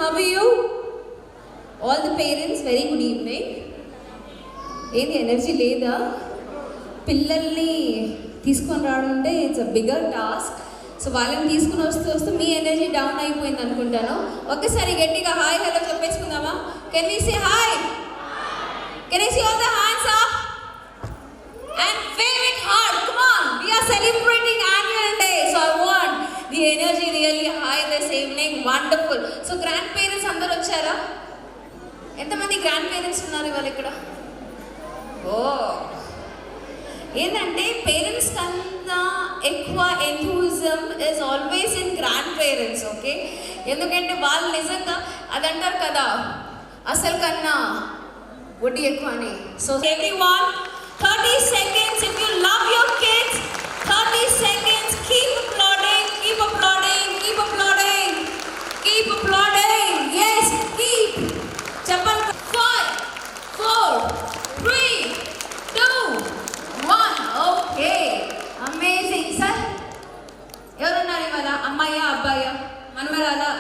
How are you? All the parents, very good evening. ఏది energy లేదా? పిల్లల్ని తీసుకొని రావడం అంటే it's a bigger task. So వాళ్ళని తీసుకుని వస్తూ మీ ఎనర్జీ డౌన్ అయిపోయింది అనుకుంటాను. ఒక్కసారి గట్టిగా హాయ్ హలో చెప్పేసుకుందామా? Can we say hi? Can I see all the hands up? And wave it hard. Come on. We are celebrating annual day. So I want the energy really high this evening. Wonderful. So grandparents అందరూ వచ్చారా? ఎంతమంది grand parents ఉన్నారు ఇవాళ ఇక్కడ? ఓ ఏంటంటే parents కన్నా ఎక్కువ enthusiasm is always in grandparents. Okay, ఎందుకంటే వాళ్ళు నిజంగా అది అంటారు కదా, అసలు కన్నా వడ్డీ ఎక్కువ అని. So everyone 30 seconds if you love your kids. 30 seconds. Keep applauding, keep applauding, keep applauding, keep applauding. Yes, keep. Chapal 5 4 3 2 1. Okay, amazing. Sir, ఎవరున్నారు ఇవాళ? అమ్మాయ్యా అబ్బాయ్యా? మనమరాలా?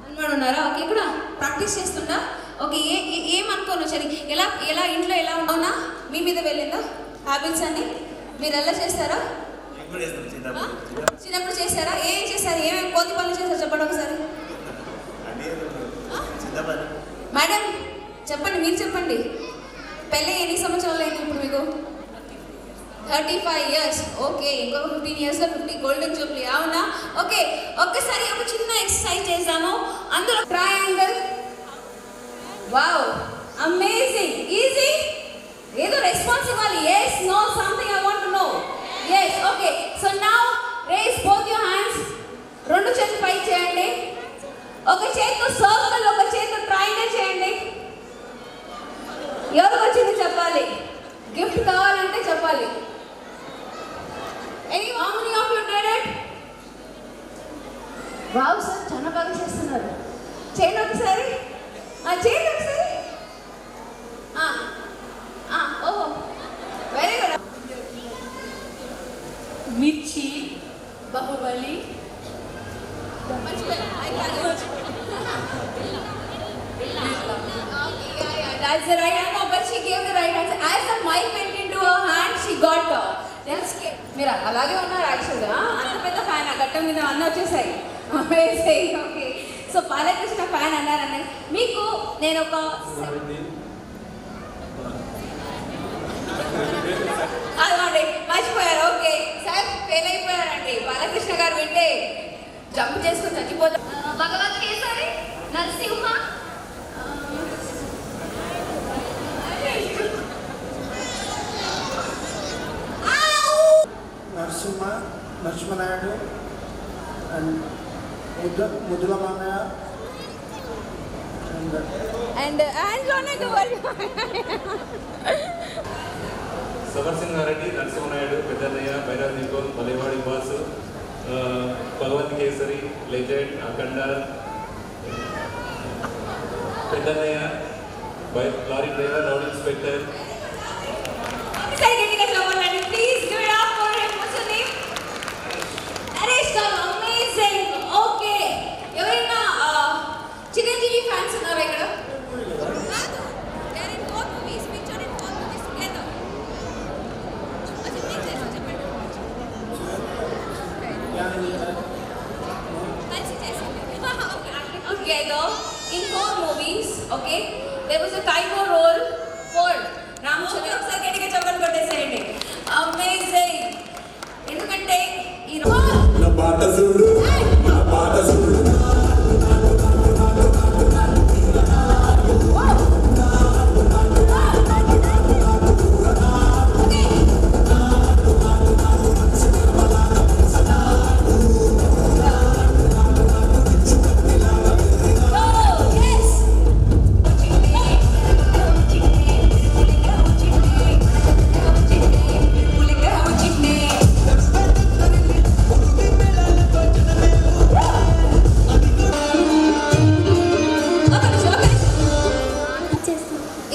మనమడు ఉన్నారా? ఓకే, ఇక్కడ ప్రాక్టీస్ చేస్తుందా? ఓకే, ఏమనుకోను సరే. ఎలా ఇంట్లో ఎలా ఉన్నా మీ మీద వెళ్ళిందా హ్యాబిట్స్ అన్ని? మీరు ఎలా చేస్తారా? చిన్నప్పుడు చేస్తారా? ఏం చేస్తారు? ఏమేమి కోతి పనులు చేస్తారు చెప్పండి ఒకసారి. మేడం చెప్పండి, మీరు చెప్పండి. పెళ్ళి ఎన్ని సంవత్సరాలు అయింది ఇప్పుడు మీకు? 35 years. ఓకే, ఇంకొక 15 years 50 గోల్డెన్ జూబ్లీ. అవునా? ఓకే, ఒక్కసారి ఒక చిన్న ఎక్సర్సైజ్ చేద్దాము. అందరూ ట్రయాంగిల్. Wow, amazing, easy. కొత్తగా వచ్చింది చెప్పాలి, గిఫ్ట్ కావాలంటే చెప్పాలి. Any how many of you did it? Wow sir, చాలా బాగా చేస్తున్నారు. చేయండి ఒకసారి, చేయండి ఒకసారి. ఓ వెరీ గుడ్. మిర్చి, Baahubali, that's the right answer, but she gave the right answer. As the mic went into her hand, she got మీరు అలాగే ఉన్నారు యాక్చువల్గా. అంత పెద్ద ఫ్యాన్, ఆ గట్టం మీద అన్నీ వచ్చేసాయి. ఓకే, సో బాలకృష్ణ ఫ్యాన్ అన్నారన్న మీకు నేను ఒక అదనండి మర్చిపోయారు. ఓకే సార్, ఫెయిల్ అయిపోయారండి. బాలకృష్ణ గారు వింటే జంప్ చేసుకుని చచ్చిపోతారు. భగవత్ కేసరి, నరసింహ, నరసింహనాయుడు అండ్ ముద్దుల మామయ్య అండ్ లోనే సమర్సింగారెడ్డి, నరసింహనాయుడు, పెద్దన్నయ్య, భైరవ దీపం, మలేవాడి బాసు, Bhagavanth Kesari, legend, Akhanda, Peddannayya, lorry driver, rowdy inspector. Please give it up for him. What's your name? Naresh గారు, అమేజింగ్. ఓకే, ఎవరైనా చిరంజీవి ఫ్యాన్స్ ఉన్నారా ఇక్కడ? Together in 4 movies, okay, there was a typo role for Ramachandran. ఒకసారి గట్టిగా చెప్పండి, కొట్టేసేయండి. అమేజింగ్. ఎందుకంటే ఈ నా పాట చూడు, నా పాట చూడు.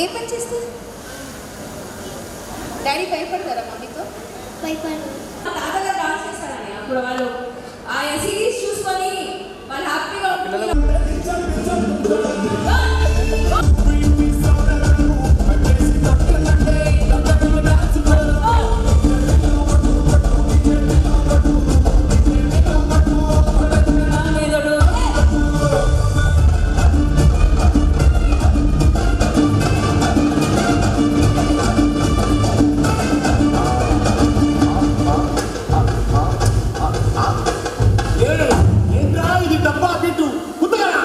ఏ పని చేస్తారు? డాడీ భయపడతారా మమ్మీతో? తాతగారు డాన్స్ చేస్తారని అప్పుడు వాళ్ళు ఆ సిరీస్ చూసుకొని వాళ్ళు హ్యాపీగా ఇది డబ్బా bit కుదరా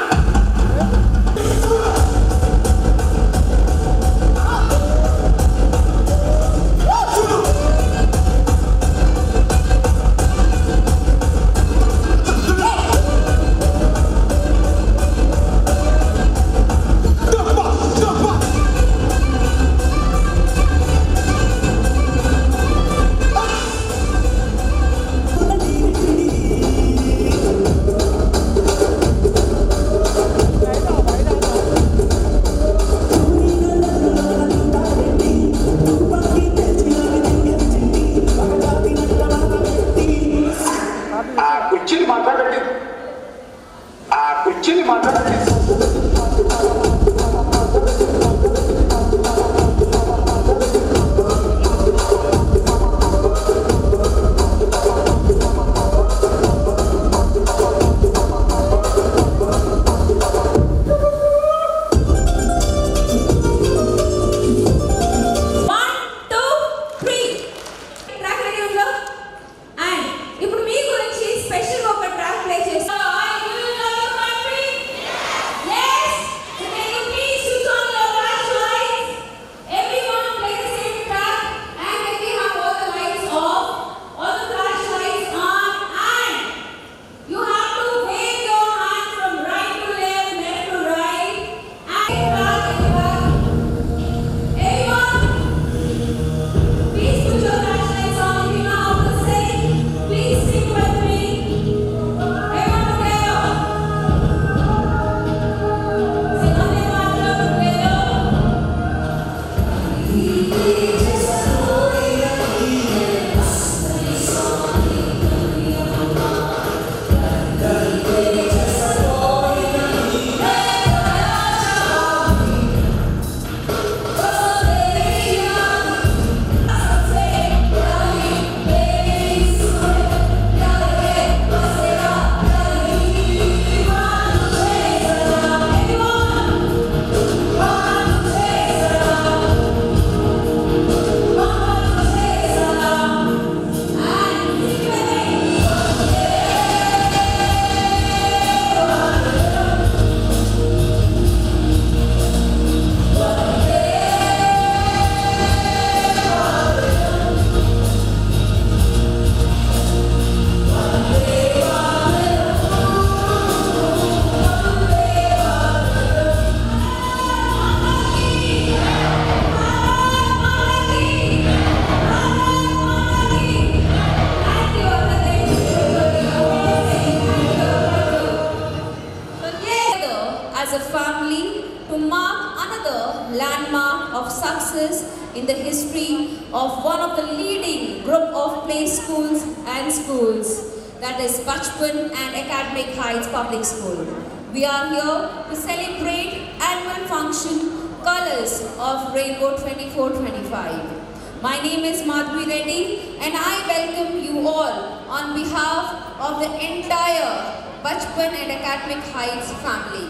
chances in the history of one of the leading group of play schools and schools, that is Bachpan and Academic Heights Public School. We are here to celebrate annual function Colors of Rainbow 24-25. My name is Madhvi Reddy and I welcome you all on behalf of the entire Bachpan and Academic Heights family.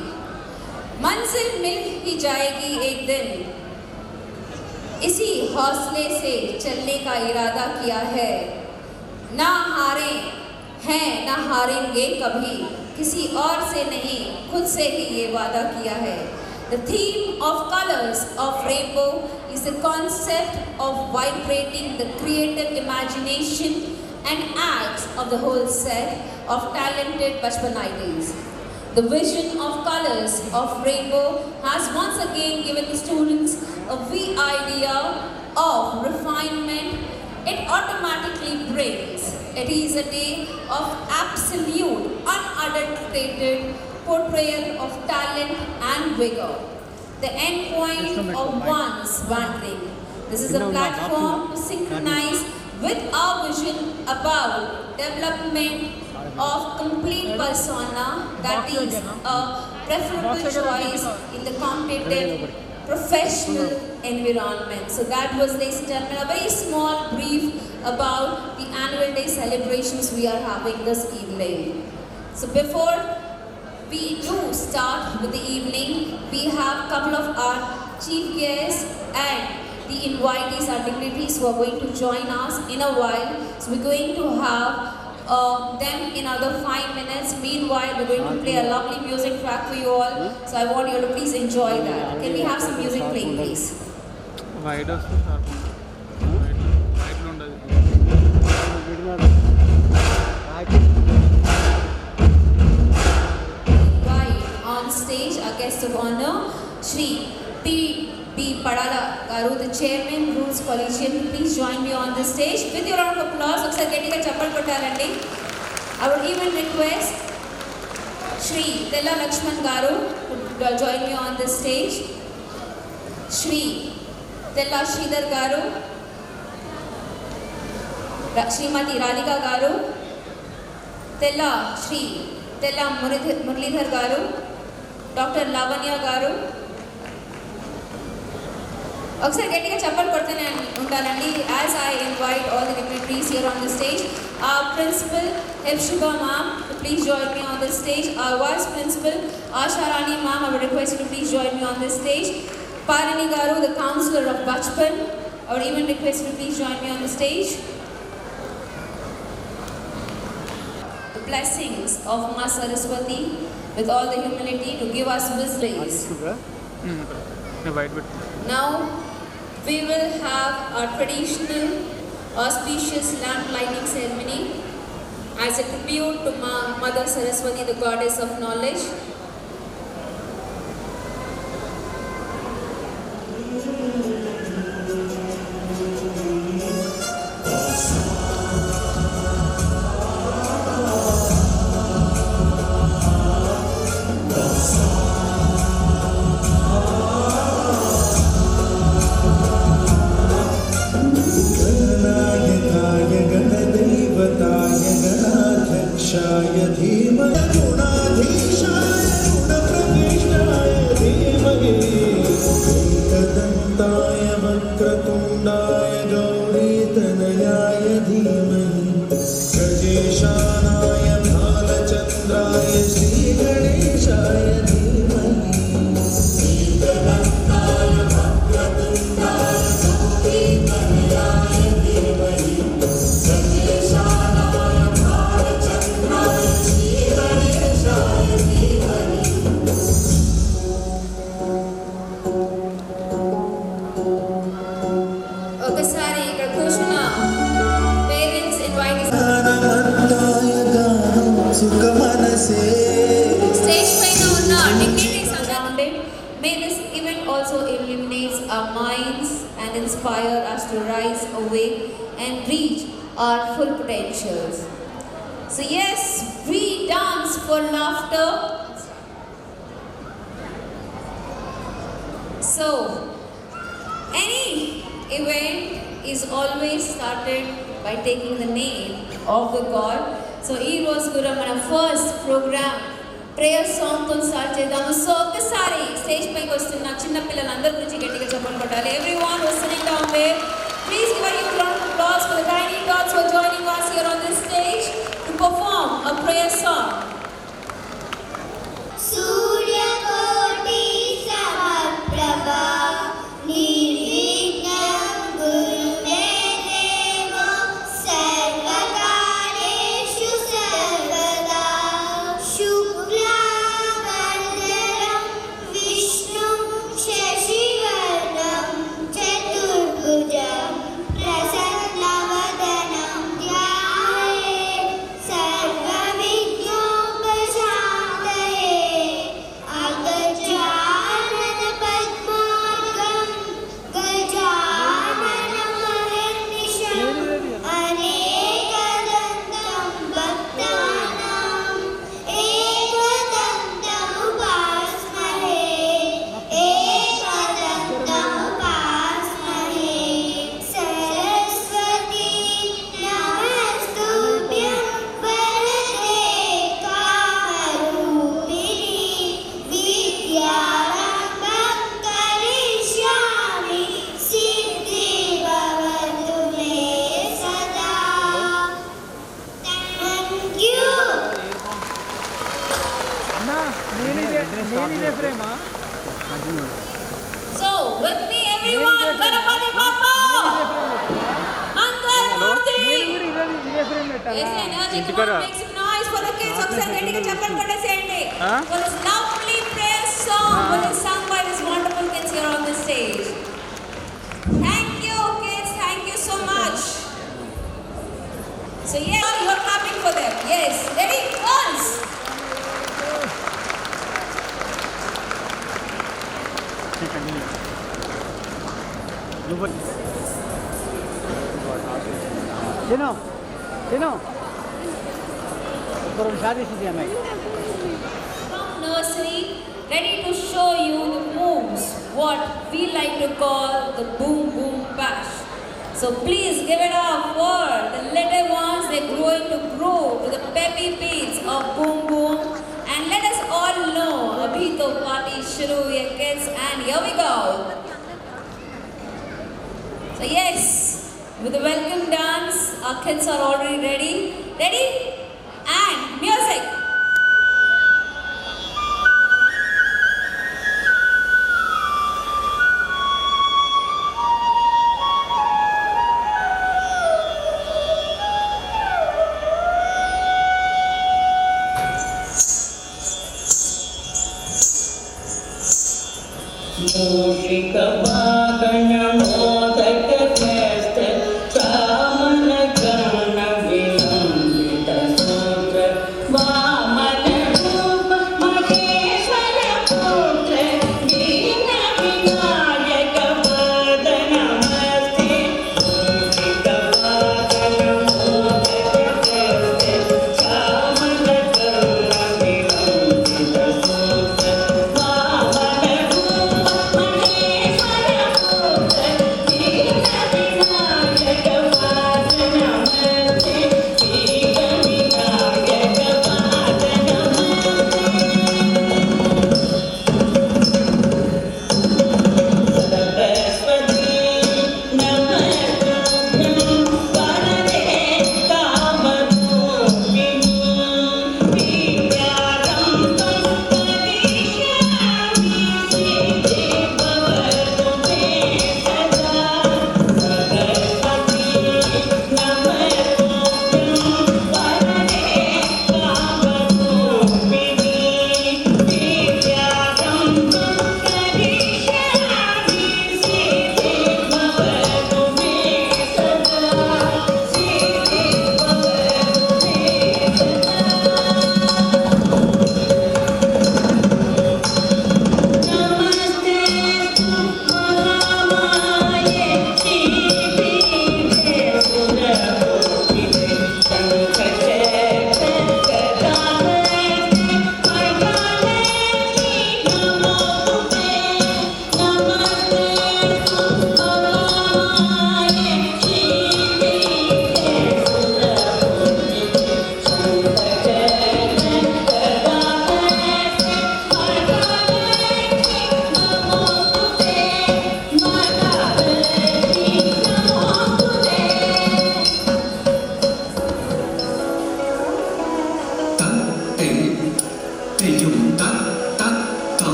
मंजिल मिल ही जाएगी एक दिन, इसी हौसले से चलने का इरादा किया है। ना हारे हैं ना हारेंगे कभी, किसी और से नहीं खुद से ही ये वादा किया है। The theme of Colors of Rainbow is the concept of vibrating the creative imagination and acts of the whole set of talented Bachpanites. The vision of Colors of Rainbow has once again given the students a wee idea of refinement it automatically brings. It is a day of absolute, unadulterated portrayal of talent and vigor, the end point of one's wandering. This is a platform to synchronize with our vision about development of complete persona, that is a preferable choice in the competitive professional environment. So that was, ladies and gentlemen, a very small brief about the annual day celebrations we are having this evening. So before we do start with the evening, we have a couple of our chief guests and the invitees, our dignitaries who are going to join us in a while. So we're going to have them in another 5 minutes. Meanwhile, we're going to play a lovely music track for you all. So I want you to please enjoy that. Can we have some music playing, please? Right on stage, our guest of honor, Shri P.B. Padala Garu, the Chairman, Rules Collegium. Please join me on the stage. With your round of applause, I would even request Shri Tella Lakshman Garu to join me on the stage. Shri Tella Sridhar Garu, Srimati Radhika Garu, Shri Tella Muralidhar Garu, Dr. Lavanya Garu. Aksar getting a chapel curtain and undanandi as I invite all the dignitaries here on the stage. Our principal Hepshibha ma'am, please join me on the stage. Our vice principal Asha Rani ma'am, I would request you to please join me on the stage. Parini Garu, the councillor of Bachpan, I would even request you to please join me on the stage. The blessings of Ma Saraswati with all the humility to give us wisdom. Now we will have our traditional auspicious lamp lighting ceremony as a tribute to Mother Saraswati, the goddess of knowledge. May this event also illuminates our minds and inspire us to rise awake and reach our full potentials. So yes, we dance for laughter. So Any event is always started by taking the name of the God. So ఈ రోజు కూడా మన first programme prayer song తో start చేద్దాము. So ఒక్కసారి stage పైకి వస్తున్న చిన్న పిల్లలందరి గురించి గట్టిగా చెప్పలు కొట్టాలి. Everyone who is sitting down there, please give a huge round of applause for the tiny tots who are joining us here on this stage to perform a prayer song. सूर्यकोटि समप्रभा निर्विघ्नं कुरुते देव सर्वकार्येषु सर्वदा शुक्लाम्बरधरं विष्णुं शशिवर्णं चतुर्भुजं प्रसन्नवदनं ध्यायेत् सर्वविघ्नोपशान्तये अगजाननपद्मार्गं गजाननमहर्निशम् अनेकदन्तं भक्तानाम् एकदन्तमुपास्महे एकदन्तमुपास्महे सरस्वती नमस्तुभ्यं वरदे कामरूपिणि विद्यारम्भं करिष्यामि सिद्धिर्भवतु मे सदा. Thank you. So with me everyone, Ganapati Bappa, Mangal Murthy. Yes, energy, come on, make some noise for the kids. ఒకసారి గట్టిగా చప్పట్లు కొట్టేసేయండి. For this lovely prayer song, which is sung by these wonderful kids here on the stage. Thank you, kids. Thank you so much. So yes, you are clapping for them. Yes, ready? Once. From nursery, ready to show you the moves, what we like to call the boom boom bash. So please give it up for the little ones. They're going to grow to the peppy beats of boom boom. And let us all know, abhi to party shuru hai kids, and here we go. So yes, with the welcome dance, our kids are already ready. Ready? And music. Wow.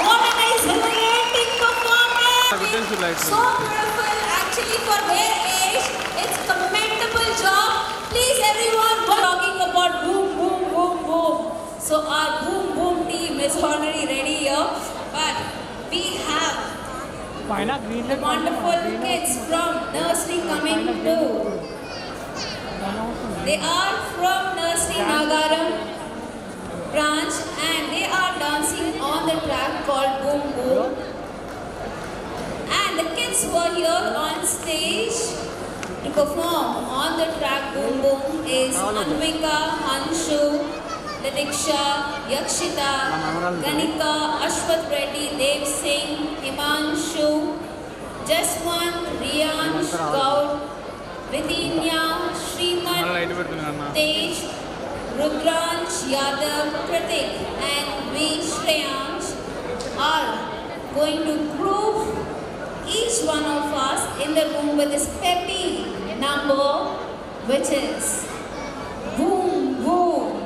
What a nice humiliating performance! So beautiful, actually for their age, it's commendable job. Please everyone, we're talking about boom, boom, boom, boom. So our boom, boom team is already ready here, but we have the wonderful kids from nursery coming too. They are from nursery Nagaram branch and they are dancing on the track called Boom Boom. And the kids who are here on stage to perform on the track Boom Boom is Anvika, Anshu, Ladiksha, Yakshita, Ganika, Ashwath Reddy, Dev Singh, Himanshu, Jaswant, Riyansh, Gaur, Vidinya, Shriman, Tej, Rudransh, Yadav, Pratik and V. Shreyansh are going to groove each one of us in the room with this peppy number which is Boom Boom.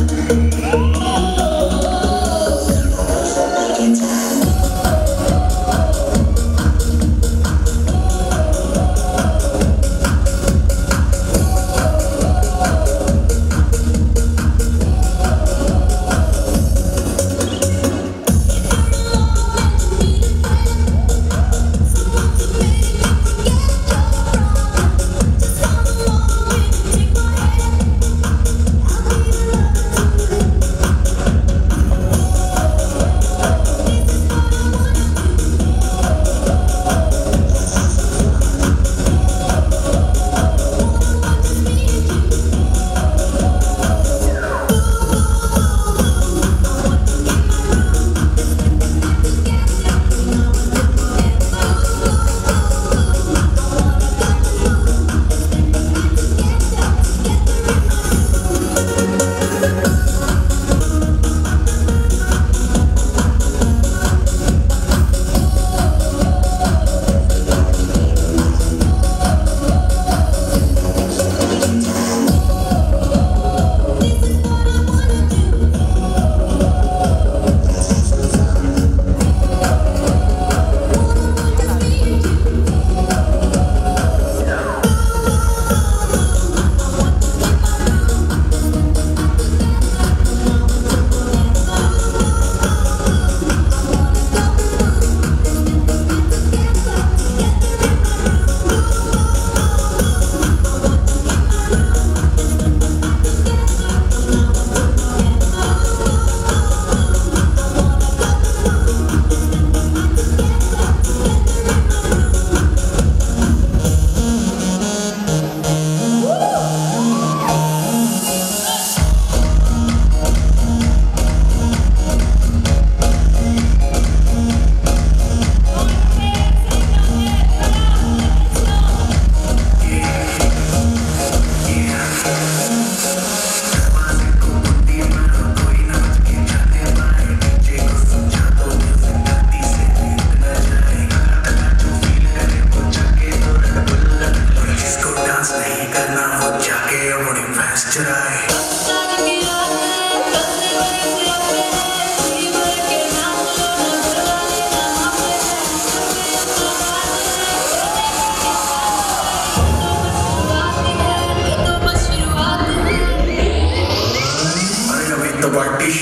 Oh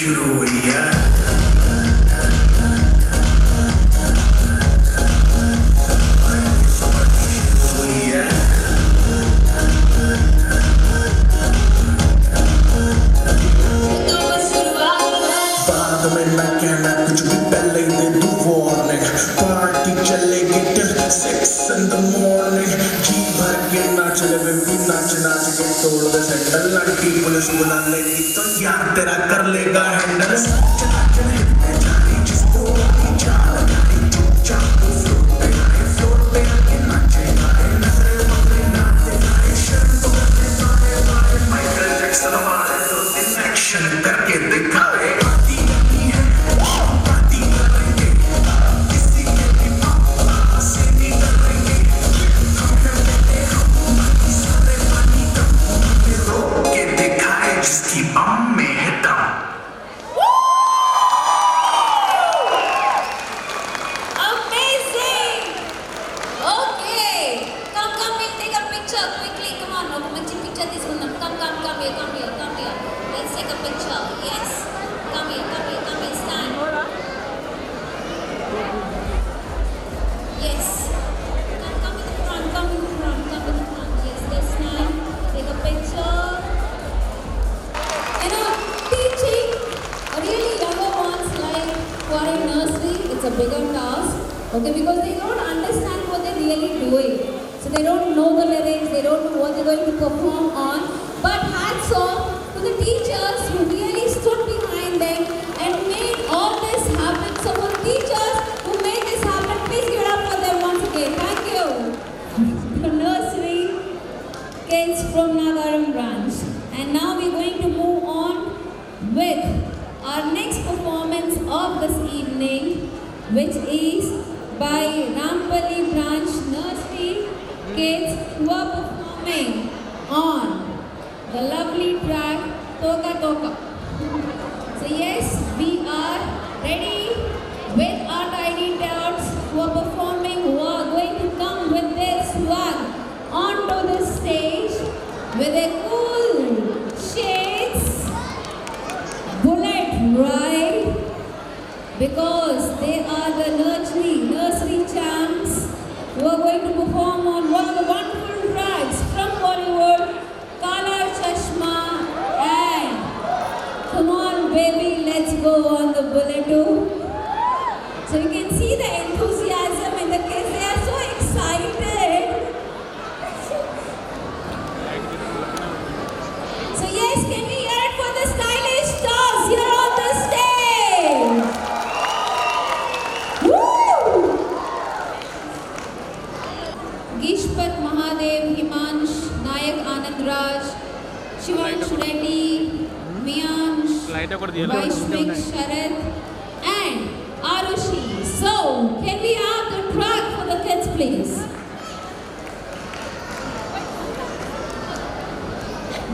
शुरू हुई है बाद में मैं कहना कुछ भी पहले ही दे दूं वार्निंग पार्टी चलेगी till 6 in the morning जी भर के नाच ले बेबी नाच नाच के तोड़ दे सैंडल लड़की पुलिस बुला लेगी तो यार तेरा कर लेगा हैंडल चला चले जानी जिसको आनी चाल जानी चुपचाप फ्लोट पे आके नाचे गाए नजरे बदले नाचे गाए शर्म तो करने वाले माइकल जैक्सन वाले दो दिन एक्शन करके दिखाए Amazing! Okay. Come, we'll take a picture quickly. Come on, no, manchi picture తీసుకుందాం. Come here. Let's take a picture. Yes. Come here. Stand. Yes. Come in the front. Yes, let's stand. Take a picture. You know, teaching really younger ones like who are in nursery, it's a bigger task, okay, because they don't understand what they're really doing. So they don't know the lyrics, they don't know what they're going to perform on. But hats off to the teachers who really stood behind them and made all this happen. So for teachers who made this happen, please give it up for them once again. Thank you. The nursery kids from Nagaram branch. And now we're going to move on with our next performance of this evening, which is by Rampalli branch nursery kids who are performing on the lovely track Toka Toka. So yes, we are ready with our tiny tots who are performing, who are going to come with their swag onto the stage with their cool shades, bullet ride, because they are the nursery champs who are going to perform on one of the wonderful tracks from Bollywood, Kala Chashma and Come On Baby, Let's Go on the bullet too. So you can see the enthusiasm in the kids, they are so excited. So yes, can we hear it for the stylish stars here on the stage? Woo! Gishpat Mahadev, Himansh, Nayak Anand Raj, Shivansh Reddy, Miyansh, Vaishvik Sharad and Arushi. So, can we have the track for the kids please?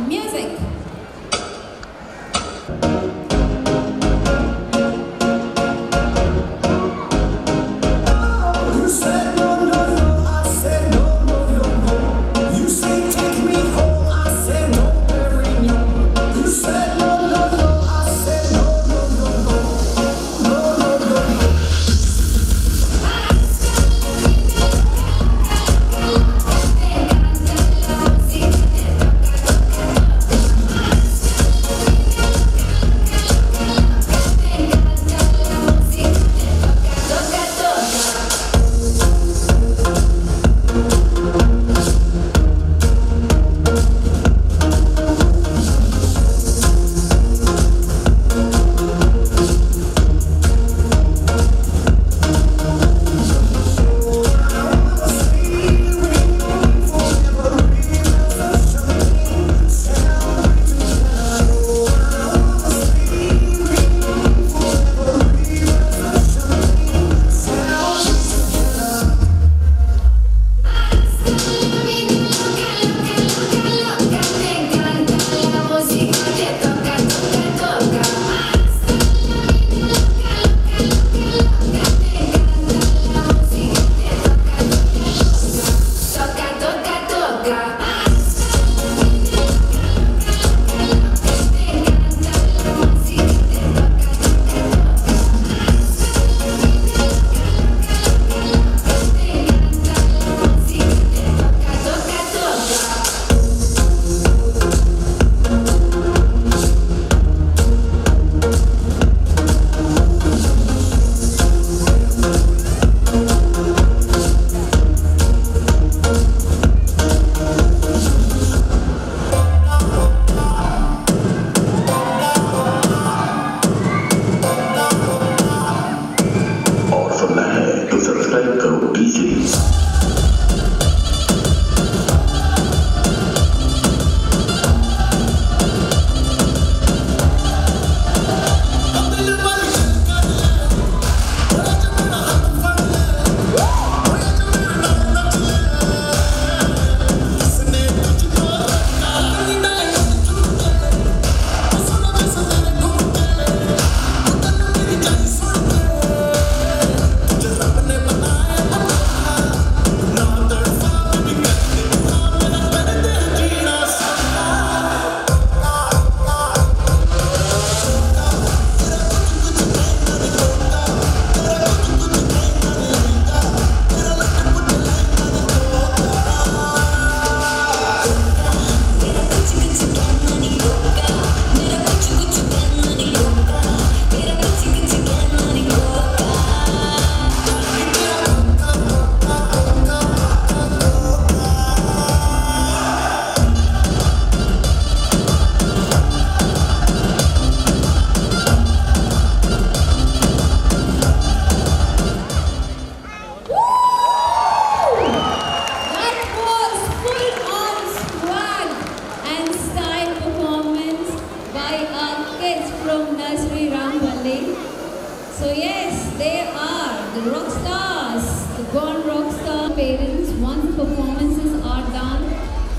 Music. You said no, no, no, I said no, no, no, no. You say take me home, I said no, Perignon. You said no, no, no, I said no, no, no, no. No, no, no, no.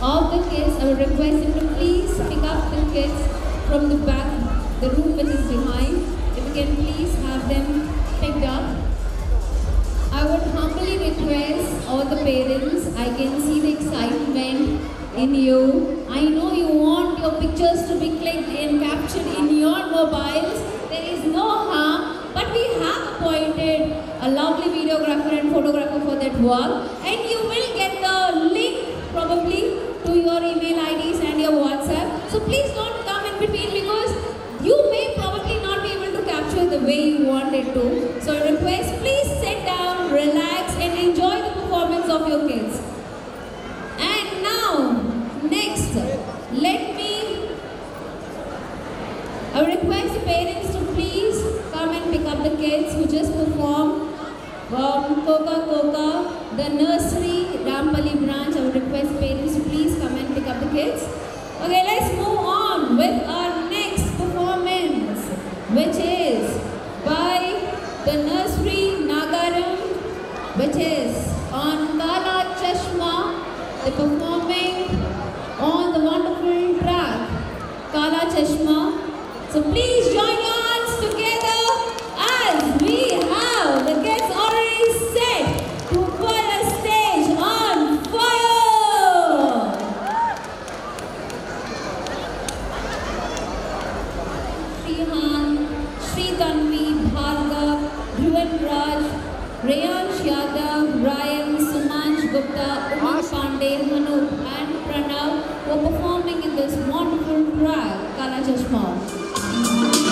of the kids, I would request him to please pick up the kids from the back, the room which is behind. If you can please have them picked up. I would humbly request all the parents, I can see the excitement in you. I know you want your pictures to be clicked and captured in your mobiles. There is no harm, but we have appointed a lovely videographer and photographer for that work, and you will get the link probably to your email IDs and your WhatsApp. So please don't come in between, because you may probably not be able to capture the way you want it to. So I request, please sit down, relax, and enjoy the performance of your kids. And now, next, I would request the parents to please come and pick up the kids who just performed Coca, the nursery, Rampalli branch. I would request parents to please come and pick up the kids. Okay, let's move on with our next performance, which is by the nursery Nagaram, which is on Kala Chashma. They're performing on the wonderful track Kala Chashma. So please join your hands together as we have the kids already set to put a stage on fire. Srihan, Sri Tanvi, Bhargav, Dhruvan Raj, Rayansh Yadav, Ryan, Sumansh Gupta, Umar Pandey, Manu and Pranav were performing in this wonderful track, Kala Chashma. Thank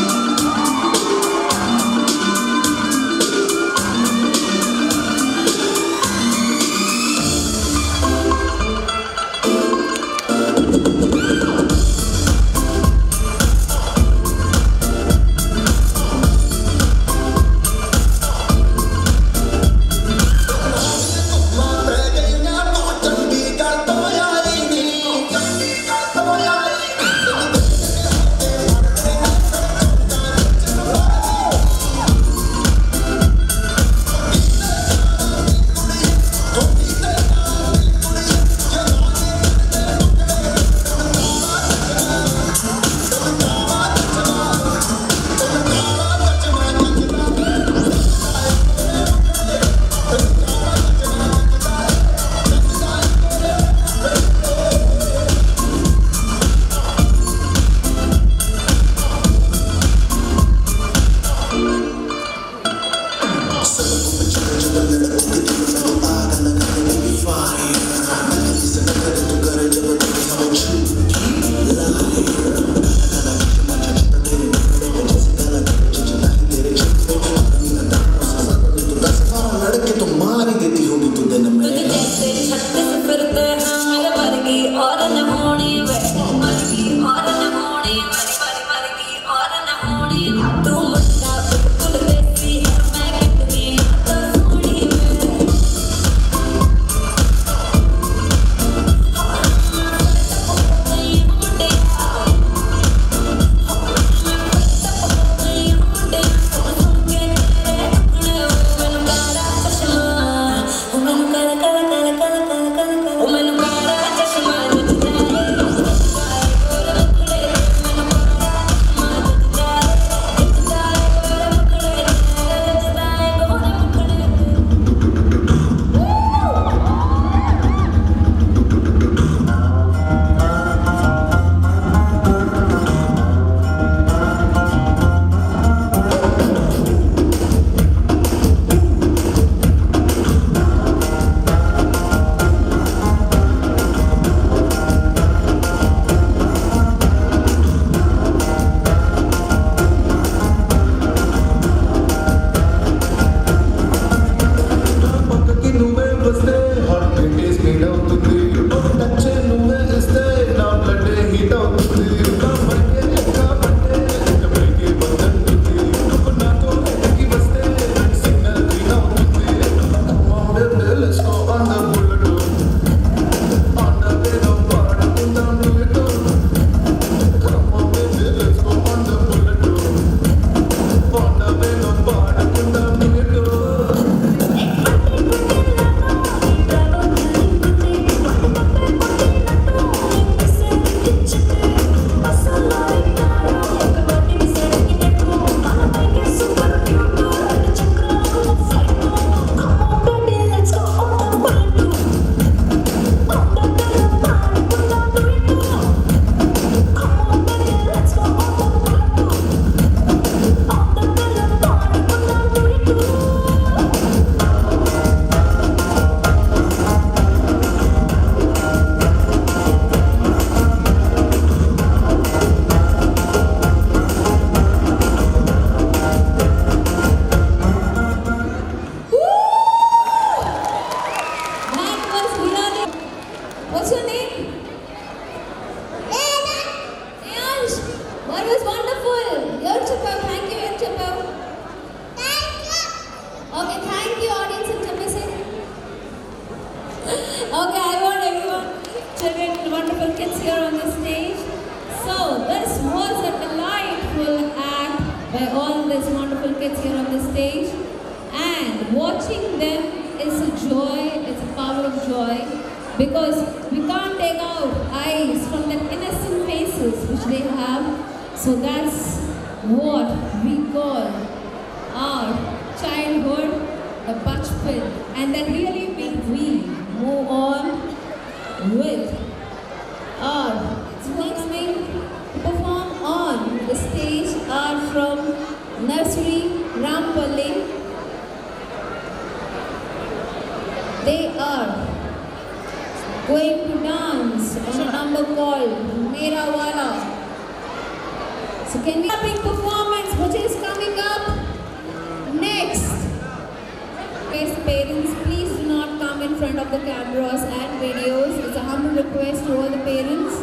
by all these wonderful kids here on the stage. And watching them is a joy, it's a power of joy, because we can't take our eyes from the innocent faces which they have. So that's what we call our childhood, the bachpan, and that really means we move on with our next to perform on the stage are from Nursery Rampalli. They are going to dance on a number called Mera Wala. So can we have a big performance which is coming up next? Yes, parents, please do not come in front of the cameras and videos. It's a humble request to all the parents.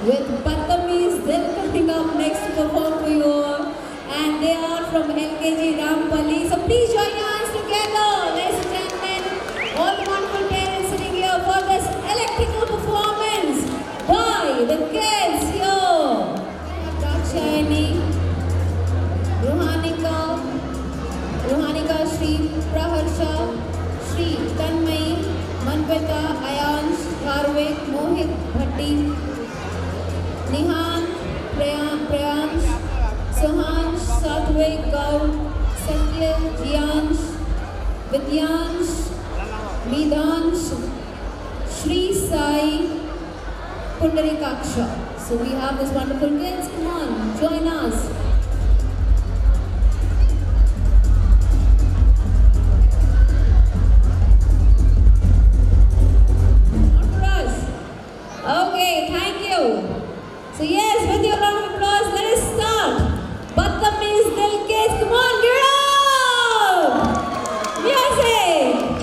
With Patami's, they're coming up next to perform for you all. And they are from LKG Rampalli. So please join your hands together, ladies and gentlemen. All the wonderful parents sitting here for this electrical performance by the kids here. Dakshayani, Ruhanika Shri Praharsha, Shri Tanmay, Manvita, Ayansh, Harvik, Mohit Bhatti, Nihan, Priyansh, Sohansh, Satvik, Gaur, Satya, Jiyansh, Vidyansh, Vidhansh, Shri Sai, Pundarikaksha. So we have these wonderful kids. Come on, join us. Not for us. Okay, thank you. So yes, with your round of applause, let us start. Badtameez Dil Kids, come on, get up! Music!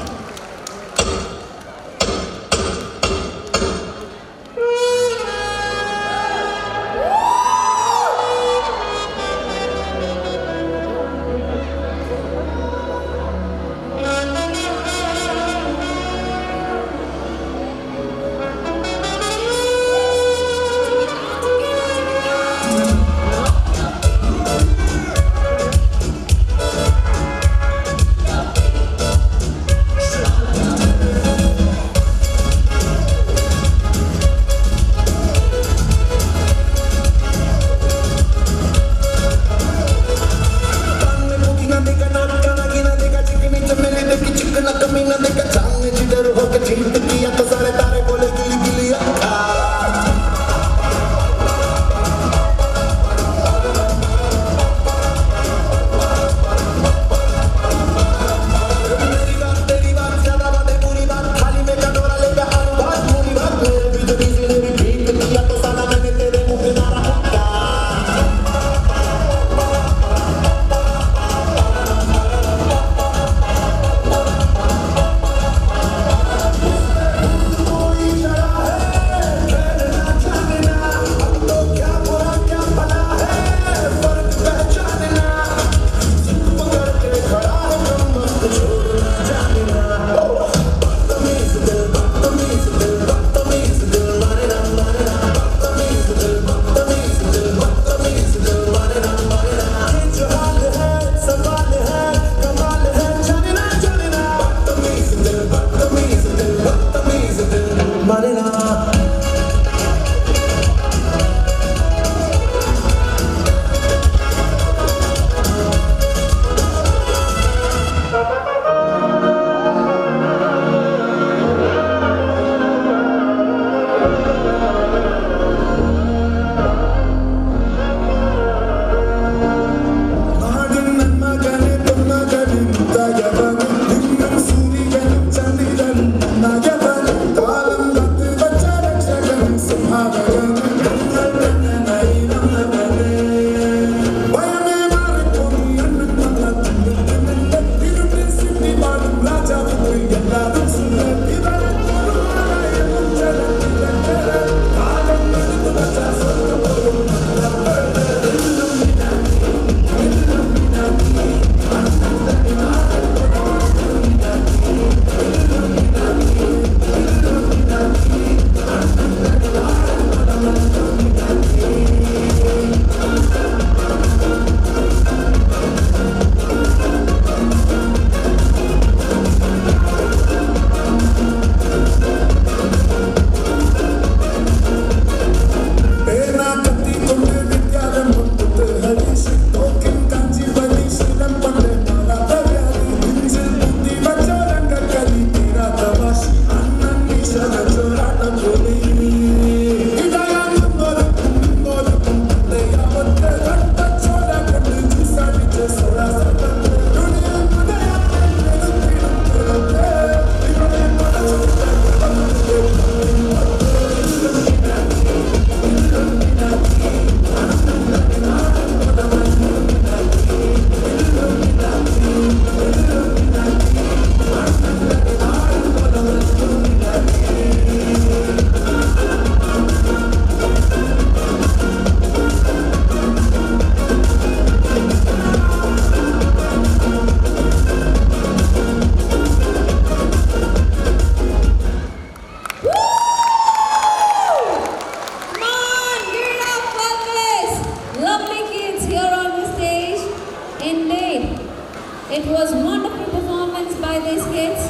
It was wonderful performance by these kids.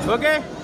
Okay.